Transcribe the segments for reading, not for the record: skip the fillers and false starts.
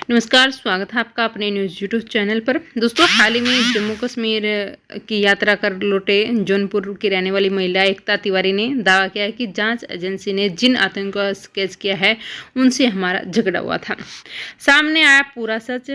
नमस्कार, स्वागत है आपका अपने न्यूज़ यूट्यूब चैनल पर। दोस्तों, हाल ही में जम्मू कश्मीर की यात्रा कर लौटे जौनपुर की रहने वाली महिला एकता तिवारी ने दावा किया है कि जांच एजेंसी ने जिन आतंकियों का स्केच किया है उनसे हमारा झगड़ा हुआ था। सामने आया पूरा सच,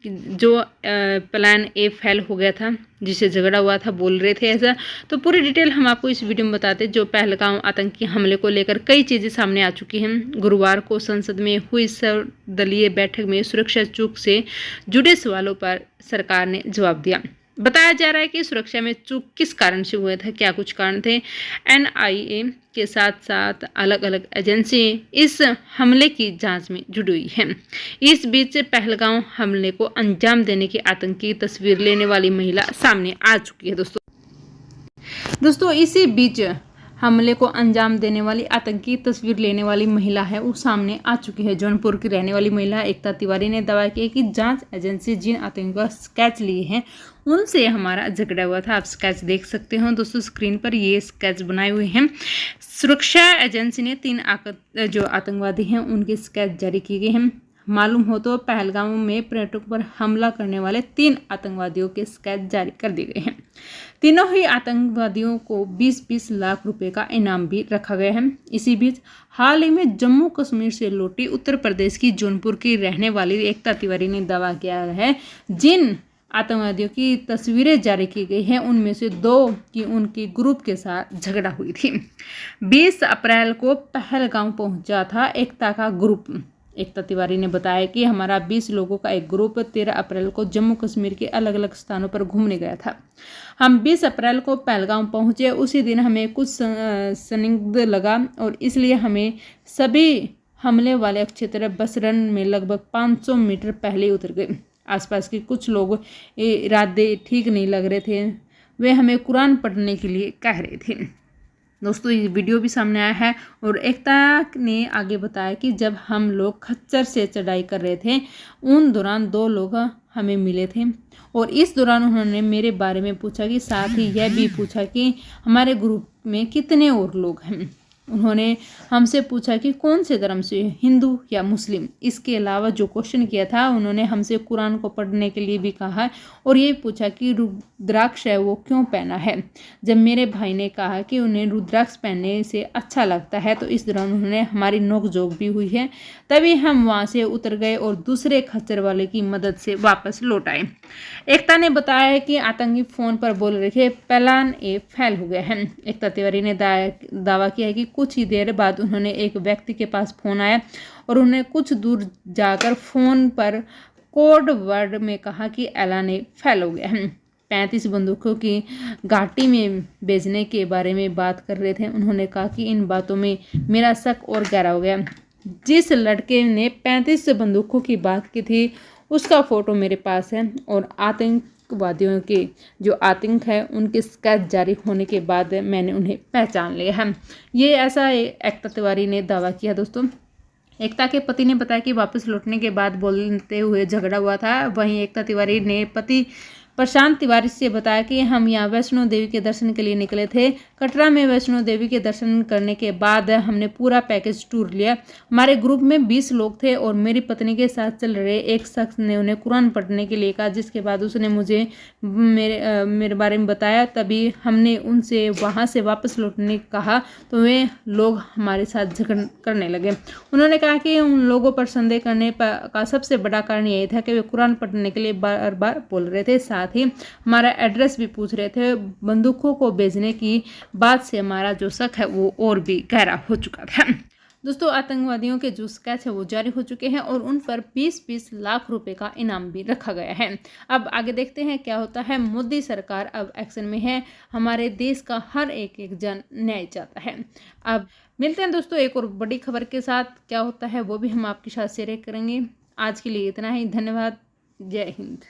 जो प्लान ए फेल हो गया था, जिससे झगड़ा हुआ था, बोल रहे थे ऐसा। तो पूरी डिटेल हम आपको इस वीडियो में बताते हैं। जो पहलगाम आतंकी हमले को लेकर कई चीज़ें सामने आ चुकी हैं। गुरुवार को संसद में हुई सर्वदलीय बैठक में सुरक्षा चूक से जुड़े सवालों पर सरकार ने जवाब दिया। बताया जा रहा है कि सुरक्षा में चूक किस कारण से हुआ था, क्या कुछ कारण थे। एनआईए के साथ साथ अलग अलग एजेंसी इस हमले की जांच में जुड़ी हुई हैं। इस बीच पहलगाम हमले को अंजाम देने की आतंकी तस्वीर लेने वाली महिला सामने आ चुकी है। दोस्तों इसी बीच हमले को अंजाम देने वाली आतंकी तस्वीर लेने वाली महिला है, वो सामने आ चुकी है। जौनपुर की रहने वाली महिला एकता तिवारी ने दावा किया कि जांच एजेंसी जिन आतंकियों का स्केच लिए हैं उनसे हमारा झगड़ा हुआ था। आप स्केच देख सकते हो दोस्तों, स्क्रीन पर ये स्केच बनाए हुए हैं। सुरक्षा एजेंसी ने 3 जो आतंकवादी हैं उनके स्केच जारी किए गए हैं। मालूम हो तो पहलगाम में पर्यटकों पर हमला करने वाले 3 आतंकवादियों के स्केच जारी कर दिए गए हैं। तीनों ही आतंकवादियों को 20-20 लाख रुपए का इनाम भी रखा गया है। इसी बीच हाल ही में जम्मू कश्मीर से लौटी उत्तर प्रदेश की जौनपुर की रहने वाली एकता तिवारी ने दावा किया है जिन आतंकवादियों की तस्वीरें जारी की गई हैं उनमें से 2 की उनकी ग्रुप के साथ झगड़ा हुई थी। 20 अप्रैल को पहलगाम पहुंचा था एकता का ग्रुप। एकता तिवारी ने बताया कि हमारा 20 लोगों का एक ग्रुप 13 अप्रैल को जम्मू कश्मीर के अलग अलग स्थानों पर घूमने गया था। हम 20 अप्रैल को पहलगाम पहुंचे। उसी दिन हमें कुछ संदिग्ध लगा और इसलिए हमें सभी हमले वाले क्षेत्र बसरन में लगभग 500 मीटर पहले उतर गए। आसपास के कुछ लोग इरादे ठीक नहीं लग रहे थे, वे हमें कुरान पढ़ने के लिए कह रहे थे। दोस्तों ये वीडियो भी सामने आया है। और एकता ने आगे बताया कि जब हम लोग खच्चर से चढ़ाई कर रहे थे उन दौरान 2 लोग हमें मिले थे और इस दौरान उन्होंने मेरे बारे में पूछा कि साथ ही यह भी पूछा कि हमारे ग्रुप में कितने और लोग हैं। उन्होंने हमसे पूछा कि कौन से धर्म से, हिंदू या मुस्लिम। इसके अलावा जो क्वेश्चन किया था उन्होंने हमसे कुरान को पढ़ने के लिए भी कहा और ये पूछा कि रुद्राक्ष है वो क्यों पहना है। जब मेरे भाई ने कहा कि उन्हें रुद्राक्ष पहनने से अच्छा लगता है तो इस दौरान उन्होंने हमारी नोकझोंक भी हुई है। तभी हम वहाँ से उतर गए और दूसरे खच्चर वाले की मदद से वापस लौट आए। एकता ने बताया कि आतंकी फ़ोन पर बोल रहे थे प्लान ए फेल हो गया है। एकता तिवारी ने दावा किया है कि कुछ ही देर बाद उन्होंने एक व्यक्ति के पास फ़ोन आया और उन्हें कुछ दूर जाकर फ़ोन पर कोड वर्ड में कहा कि ऐलान फेल हो गया है। 35 बंदूकों की घाटी में भेजने के बारे में बात कर रहे थे। उन्होंने कहा कि इन बातों में मेरा शक और गहरा हो गया। जिस लड़के ने 35 बंदूकों की बात की थी उसका फ़ोटो मेरे पास है और आतंकवादियों के जो आतंक है उनके स्केच जारी होने के बाद मैंने उन्हें पहचान लिया है। ये ऐसा एकता तिवारी ने दावा किया। दोस्तों एकता के पति ने बताया कि वापस लौटने के बाद बोलते हुए झगड़ा हुआ था। वहीं एकता तिवारी ने पति प्रशांत तिवारी से बताया कि हम यहाँ वैष्णो देवी के दर्शन के लिए निकले थे। कटरा में वैष्णो देवी के दर्शन करने के बाद हमने पूरा पैकेज टूर लिया। हमारे ग्रुप में 20 लोग थे और मेरी पत्नी के साथ चल रहे एक शख्स ने उन्हें कुरान पढ़ने के लिए कहा, जिसके बाद उसने मुझे मेरे बारे में बताया। तभी हमने उनसे वहाँ से वापस लौटने कहा तो वे लोग हमारे साथ झगड़ा करने लगे। उन्होंने कहा कि उन लोगों पर संदेह करने का सबसे बड़ा कारण यही था कि वे कुरान पढ़ने के लिए बार बार बोल रहे थे, साथ ही हमारा एड्रेस भी पूछ रहे थे। बंदूकों को भेजने की बात से हमारा जो शक है वो और भी गहरा हो चुका था। दोस्तों आतंकवादियों के जो स्केच है वो जारी हो चुके हैं और उन पर 20-20 लाख रुपए का इनाम भी रखा गया है। अब आगे देखते हैं क्या होता है। मोदी सरकार अब एक्शन में है। हमारे देश का हर एक जन न्याय चाहता है। अब मिलते हैं दोस्तों एक और बड़ी खबर के साथ। क्या होता है वो भी हम आपके साथ शेयर करेंगे। आज के लिए इतना ही। धन्यवाद। जय हिंद।